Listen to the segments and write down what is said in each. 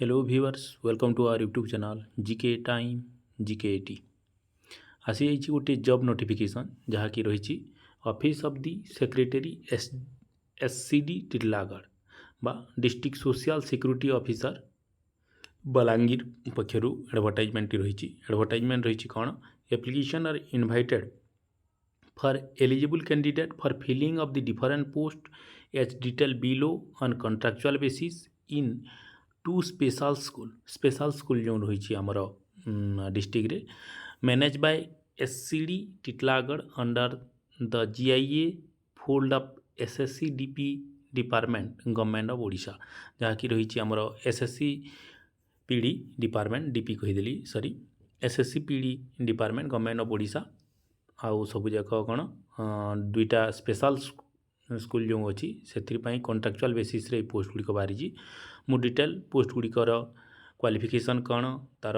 Hello viewers, welcome to our YouTube channel GK Time GK80। आसी जाइए गोटे job notification जहाँकि रही office of the secretary SCD Titlagarh बा district social security officer Balangir पक्षर एडवर्टाइजमेंट रही। एडवर्टाइजमेंट रही कौन application are invited for eligible candidate for filling of the different post as detail below on contractual basis in two special school जो रही आमर district रे manage by SCD Titlagarh under the GIA fold of SSC DP department government of Odisha जहाँकि रही आमर SSC PD department DP कहीदेली sorry SSC PD department government of Odisha आउ सब जाक कौन दुईटा स्पेशल स्कूल जो अच्छी से कॉन्ट्रैक्चुअल बेसिस रे पोस्ट गुड़िक बाहरी मु डिटेल पोस्ट गुड़िकर क्वालिफिकेशन कौन तार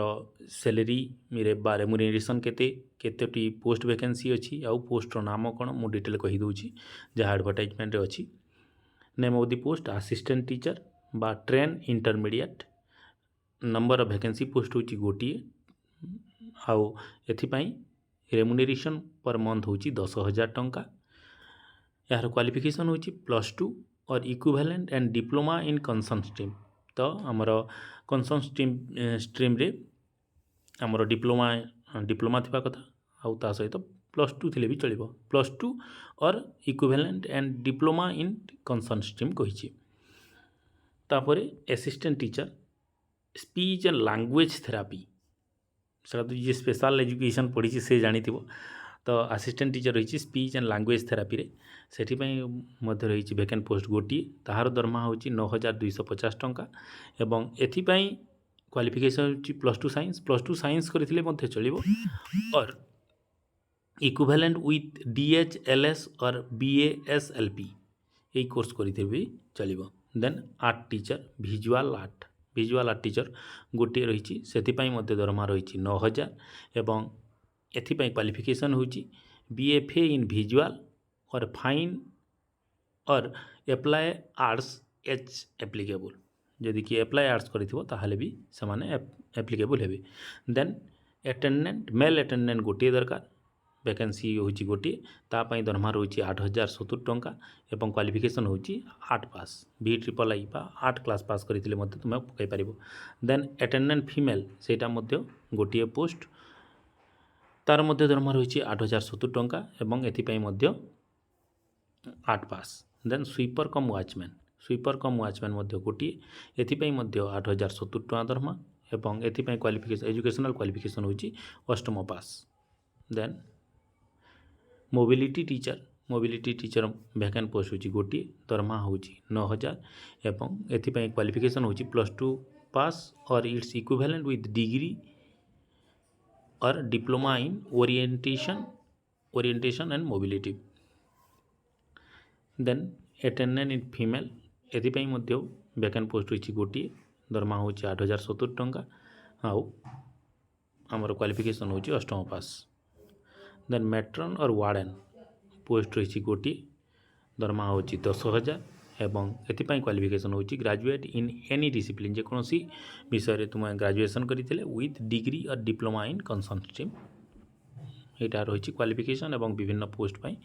सैलरी मेरे रेमुनरेशन केते पोस्ट वैकेंसी अच्छी आउ पोस्टर नाम कौन मु डिटेल कहीदे जहाँ एडवर्टाइजमेंट अच्छी name of the post assistant teacher बा train intermediate number of vacancy post होची गोटे आउ एथिपाई रेमुनरेशन पर मंथ होची 10,000 टंका। यार क्वालिफिकेशन होची +2 or equivalent and diploma in concern stream. तो आमर कंसर्न स्ट्रीम रे आमर डिप्लोमा थिबा कथा आउ ता सहित +2 थिले भी चलिबो +2 or equivalent and diploma in concern stream कहिछि। तापरे assistant teacher speech and language therapy सेटा तो ये स्पेशल एजुकेशन पढ़ी से जानी तो असिस्टेंट टीचर रही स्पीच एंड लैंग्वेज थेरापी रे से रही वैकेंट पोस्ट गोटे ताहार दरमा हूँ 9,250 टंका एवं एथिपाई क्वालिफिकेशन +2 साइंस करते चलो और इक्विवेलेंट विथ DHLS और BASLP यही कोर्स करते भी चलो। Then art teacher visual art teacher गोटे रही से दरमा रही 9,000 एवं एथिपाई क्वालिफिकेशन होची BFA इन विजुअल और फाइन और एप्लाय आर्ट्स एच एप्लिकेबल जदि कि एप्लाय आर्ट्स करिथिबो ताहाले भी समान एप्लिकेबल हेबे। देन अटेंडेंट मेल अटेंडेंट गोटे दरकार वैकेंसी होची गोटे तापाई दरमा रही 8,070 टंका एवं क्वालिफिकेशन होची 8 पास BIII बा 8 क्लास पास करथिले मते तुम पकाई पारिबो। देन अटेंडेंट फीमेल सेटा मध्य गोटे पोस्ट तार मध्य दरमा रही 8,070 टंका एवं एथिपाई मध्य 8 पास। देन स्वीपर कम वाचमैन मध्य गोटे एथिपाई मध्य 8,070 टंका दरमा एवं एथिपाई क्वालिफिकेशन एजुकेशनल क्वालिफिकेशन होची 8म पास। Then mobility teacher vacant post होची गोटे दरमा होची 9,000 एवं एथिपाई क्वालिफिकेशन होची +2 pass or its equivalent with degree और diploma in orientation and mobility. Then attendant in female एथिपाई मध्य वैकेंट पोस्ट होची गोटे दरमा होची 8,070 टंका आउ आमर क्वालिफिकेशन होची 8म पास। देन मैट्रन और वार्डन पोस्ट रही गोटे दरमा होची 10,000 एवं एथिपाई क्वालिफिकेशन होची ग्रेजुएट इन एनी डिसिप्लिन जेकोसी विषय तुम ग्रेजुएशन करते विथ डिग्री और डिप्लोमा इन कंसर्न स्ट्रीम यहाँ रही क्वालिफिकेशन एवं विभिन्न पोस्ट पाई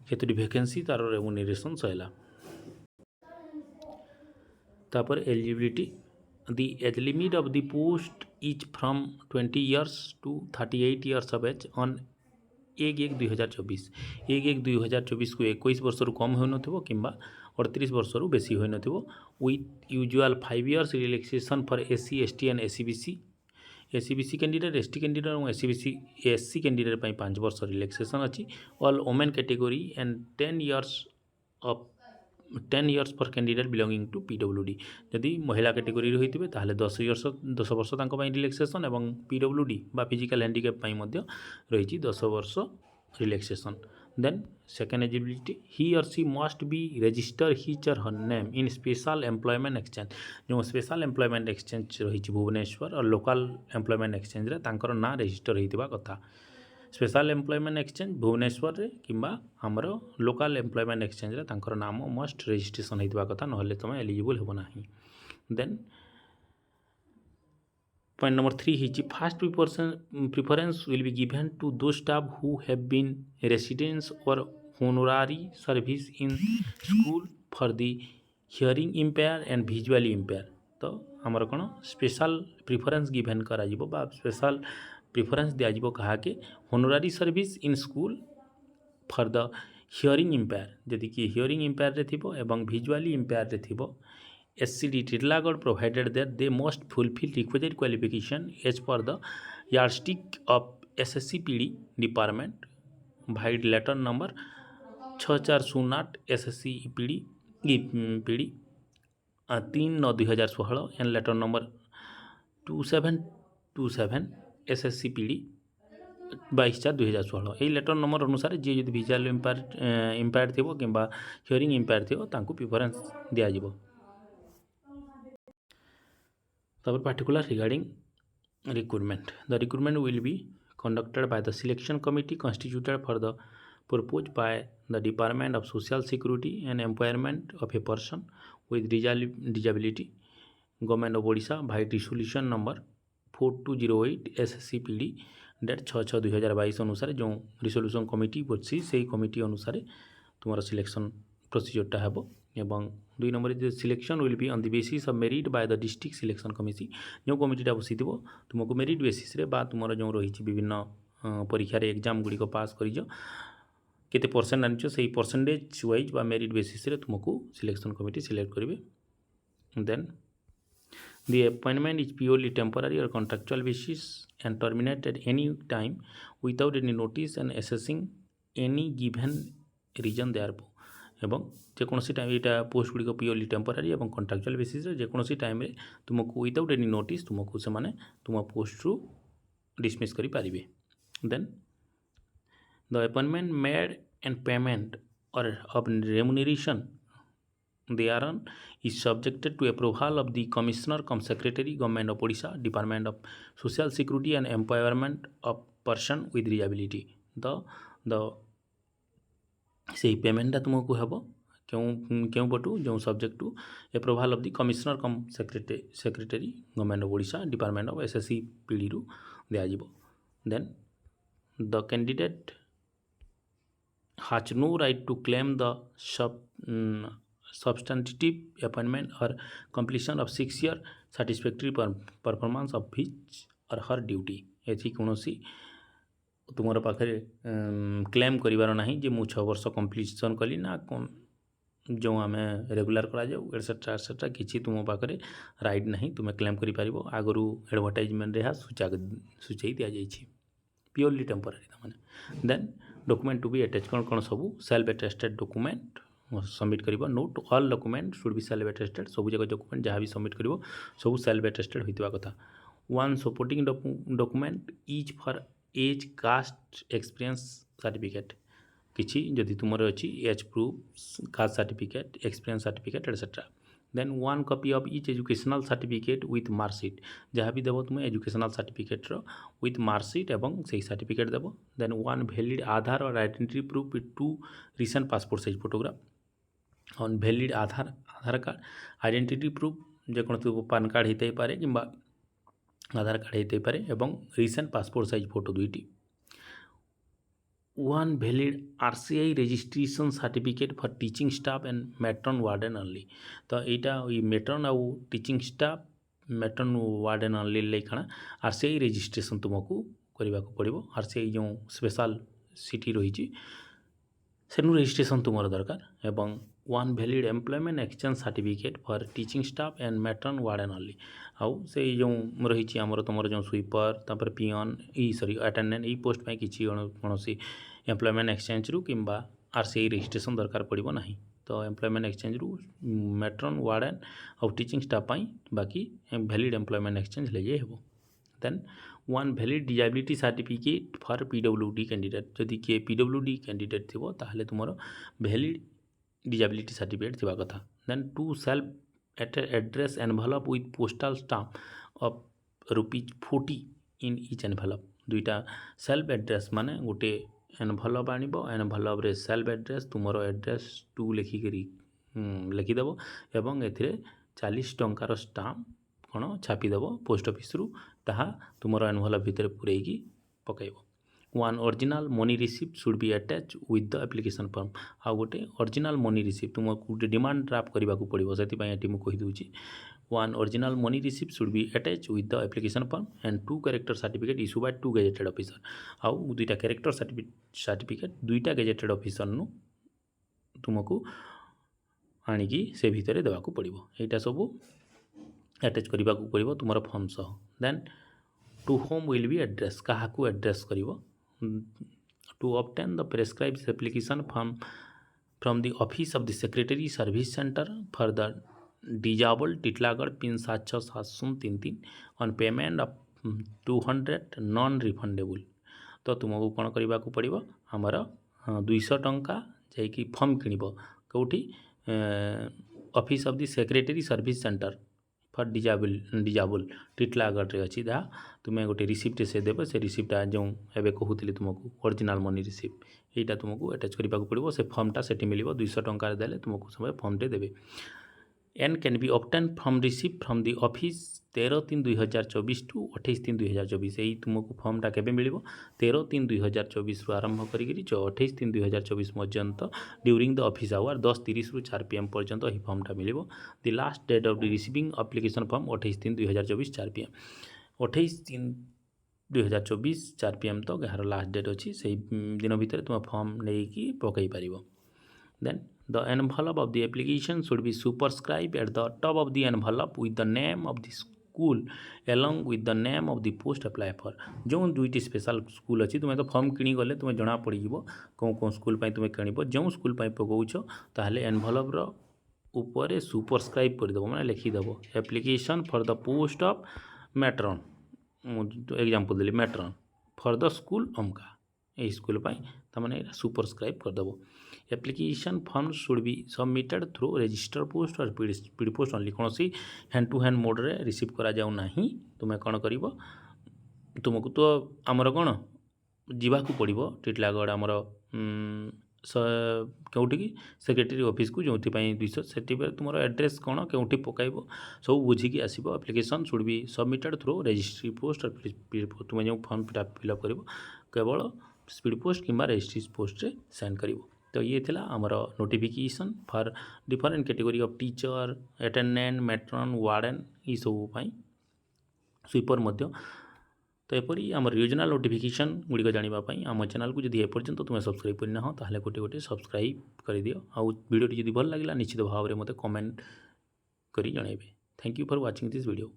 केतोटी वैकेंसी तार रेमुनरेशन सैला। तापर eligibility the age limit of the post is from 20 years to 38 years of age on 1/1/2024 1/1/2024 को 21 वर्ष रु कम हो कि 38 वर्ष रु बेसी हो with usual 5 years relaxation for SC ST and SCBC candidate ST candidate और SC कैंडिडेट 5 वर्ष रिलैक्सेशन अच्छी all women category and 10 years for candidate belonging to PWD जदि महिला कैटेगरी रही थे 10 वर्ष रिलैक्सेशन एवं PWD बा फिजिकल हैंडिकैप रही 10 वर्ष रिलैक्सेशन। देन सेकेंड एलिजिबिलिटी ही और सी मस्ट बी रजिस्टर हिज और her name in special employment exchange जो स्पेशल एम्प्लॉयमेंट एक्सचेंज रही भुवनेश्वर और लोकल एम्प्लॉयमेंट एक्सचेंज तांकर ना रजिस्टर होता कथा स्पेशल एम्प्लॉयमेंट एक्सचेंज भुवनेश्वर रे किंबा हमर लोकल एम्प्लॉयमेंट एक्सचेंज रे तांकर नाम मस्ट रजिस्ट्रेशन होता कथा ना तुम एलिजिबल हो ना। देन पॉइंट नंबर 3 है first preference will be given to those staff who have been residents or honorary service in school for the hearing impair and visually impair. तो आमर कौन स्पेशल प्रिफरेंस गिवन करा special preference दिज्व क्या honorary service in school for the hearing impair जदि कि hearing empire रे थिबो एवं विजुअली इम्पेयर रे थिबो SCD Titlagod provided that they must fulfill requisite qualification as per the yardstick of SSC-PD department by letter number 6408 SSC-PD 3/9/2016 and letter number 2727 SSC-PD 22/4/2016 यही letter number अनुसार जी जो विजुअल इम्पेयर थी कि हियरिंग इम्पेयर थी preference दिज्व। तब particular regarding recruitment, the recruitment will be conducted by the selection committee constituted for the purpose by the Department of Social Security and Employment of a person with disability, Government of Odisha by resolution number 4208 SSC-PD date 6/6/2022 अनुसार जो resolution committee बची से committee अनुसार तुम selection प्रोसीजरटा हेब एवं 2 number selection will be on the basis of merit by the district selection committee जो कमिटीटा बसी तुमको मेरिट बेसिस रे बा तुम जो रही विभिन्न परीक्षा एग्जाम गुड़िक पास कर केते परसेंट आनिछ से परसेंटेज वाइज बा मेरिट बेसिस रे तुमको सिलेक्शन कमिटी सिलेक्ट करेंगे। Then the appointment is purely temporary or contractual basis and terminate at any time without any notice and assessing any given reason therefor एवं जेकोसी time यहाँ post गुड़िक purely temporary or contractual basis जेकोसी time तुमको without any notice तुमको से माने तुम पोस्ट रु डिसमिस करि पारिबे। Then the appointment made and payment or of remuneration thereon is subjected to approval of the Commissioner cum Secretary, Government of Odisha, Department of Social Security and Employment of Person with Disability। the से पेमेंटा तुमको हेब क्यों पटू जो subject to approval of the commissioner cum secretary government of Odisha department of SSC-PD रु दिज्व। Then the candidate has no right to claim the substantive appointment or completion of 6 year satisfactory performance of his or her duty। एथि कौनसी तुमर पाखे claim करिवार नाही जे मु 6 वर्ष completion कली ना जो आम रेगुलर करा जाऊ एटसेट्रा किसी तुम पाखे राइट नहीं तुम क्लेम करि परिबो आगरू एडवर्टाइजमेंट रे सूचाई दिया जाइछि प्योरली टेम्पोरारी माने। Then document to be attach कौन सब सेल्फ अटेस्टेड डॉक्यूमेंट सबमिट करिबो। Note all document should be self attested सब जगह डॉक्यूमेंट जहाँ भी सबमिट करिबो सब सेल्फ अटेस्टेड होइतबा कथा। One supporting document is for age caste experience certificate किसी जदि तुमर अच्छी age proof caste certificate experience certificate etcetera. Then one copy of each educational certificate with marksheet जहाँ भी देव तुम एजुकेशनल सर्टिफिकेट विथ मार्कशीट एवं से सर्टिफिकेट देव। देन वन वैलिड आधार और identity proof with 2 recent passport size photograph on valid Aadhaar card identity proof जेको PAN card होता ही पारे कि आधार कार्ड होते पारे एवं रिसेंट पासपोर्ट साइज फोटो 2टी। One valid RCI registration certificate for teaching staff and matron warden only. तो यहाँ मैट्रन आउ teaching staff matron warden only ले खाना RCI रेजिस्ट्रेशन तुमको करने को पड़ो। RCI जो स्पेशल सिटी रही सेनु रेजिस्ट्रेशन तुम दरकार एवं one valid employment exchange certificate for teaching staff and matron warden only. आउ से जो रही आमर तुम जो स्वीपर तापर पियन सॉरी अटेंडेंट यही पोस्ट में किसी कौन एम्प्लॉयमेंट एक्सचेंज रु कि RCI रजिस्ट्रेशन दरकार पड़ो ना। तो एम्प्लॉयमेंट एक्सचेंज रु मैट्रन वार्डन और टीचिंग स्टाफ बाकी वैलिड एम्प्लॉयमेंट एक्सचेंज ले जाए। Then one valid disability certificate for PWD candidate जदि किए PWD कैंडिडेट थी ताहले तुम वैलिड डिसेबिलिटी सर्टिफिकेट थी कथा। Then 2 self address envelope with postal stamp of ₹40 in each envelope. 2टा सेल्फ एड्रेस माने गोटे एनभलप आनिब एनभलप रे सेल्फ एड्रेस तुमर एड्रेस 2 लिखिकी लिखिदेव एवं ए 40 टंकार स्टाम्प କ'ଣ ଛାପିଦେବ ପୋଷ୍ଟ ଅଫିସ୍ରୁ, ତାହା ତୁମର ଏନଭଲପ୍ ଭିତରେ ପୂରେଇକି ପକାଇବ। One original money receipt should be attach with the application form. ଆଉ ଗୋଟେ ଅରିଜିନାଲ୍ ମନି ରିସିପ୍ଟ ତୁମକୁ ଗୋଟେ ଡିମାଣ୍ଡ ଡ୍ରାଫ୍ଟ କରିବାକୁ ପଡ଼ିବ, ସେଥିପାଇଁ ଏଠି ମୁଁ କହିଦେଉଛି। One original money receipt should be attach with the application form and 2 character certificate issue Bai 2 gazetted officer. ଆଉ 2ଟା କ୍ୟାରେକ୍ଟର ସାର୍ଟିଫିକେଟ୍ 2ଟା ଗେଜେଟେଡ୍ ଅଫିସରନୁ ତୁମକୁ ଆଣିକି ସେ ଭିତରେ ଦେବାକୁ ପଡ଼ିବ। ଏଇଟା ସବୁ ଆଟାଚ୍ କରିବାକୁ ପଡ଼ିବ ତୁମର ଫର୍ମ ସହ। Then to whom will be address, କାହାକୁ ଆଡ୍ରେସ୍ କରିବ। To obtain the prescribe application from the office of the secretary service center for the disabled Titlagarh pin 767033 on payment of 200 non refundable। तो तुमको कौन करने को पड़ो, आमर 200 टंका जाकि फर्म किणव कौटी office of the secretary service centre for disabled Titlagarh अच्छी जहाँ तुम्हें गोटे रिसिप्ट से देव, से रिसिप्टा जो एवं कहूली तुमको ओरिजिनल मनी रिसिप्ट यहाँ तुमको अटैच करने को पड़ो। से फर्मटा से मिल 200 टंका देले तुमको समय फर्मटे देवे। And can be obtain from receipt from the office 13/3/2024 to 28/3/2024। यही तुमको फर्मटा केबे मिल 13/3/2024 रु आरंभ करी 28/3/2024 पर्यंत ड्यूरिंग द ऑफिस आवर 10:30 रु 4 PM पर्यंत यही फर्मटा मिल। The last date of the receiving application form 28/3/2024 4 PM। 28/3/2024 4 PM तक यार लास्ट डेट अच्छी, से दिन भितर तुम फर्म नहीं पकई पार। Then the envelope of the application should be superscribe at the top of the envelope with the name of the school along with the name of the post apply for. जो 2टी special school अच्छी तुम्हें तो firm किणी गले तुम्हें जना पड़ कौन कौन स्कूल तुम्हें किणव, जो स्कूल पकाउछ ताहले एनभलप्र ऊपर सुपरस्क्राइब करदेव, मैंने लिखिदेव application for the post of matron, example देली मैट्रन फॉर द स्कूल अमका, यही स्कूल तमें सुपरस्क्राइब करदेव। Application form should be submitted through register post or speed post only. कौन सी हैंड टू हैंड मोड रे रिसीव करा जाऊ नहीं, तुम्हें कौन कर तुमको तो आमर कौन जावाक पड़ो टिटलागढ़ आमर कौटी सेक्रेटरी ऑफिस को जो 200 से तुम एड्रेस कौन कौटी पकाइब सब बुझिकी आसब। Application should be submitted through registry post or speed post, तुम्हें जो फॉर्म फिलअप कर केवल स्पीड पोस्ट कि रजिस्ट्री पोस्ट से सेंड कर। तो ये थिला आमर notification for different category of teacher, attendant, matron, warden ये सब स्वीपर मध्य। तो यपरी आम रीजनाल नोटिफिकेशन गुड़िक जानापी आम चैनल को जब एपर्यंत तुम्हें सब्सक्राइब करना हो ताहले गोटे गोटे सब्सक्राइब कर दियो। आउ वीडियो जब भल लगे निश्चित भाव में मत कमेंट करी जनइबे। Thank you for watching this video.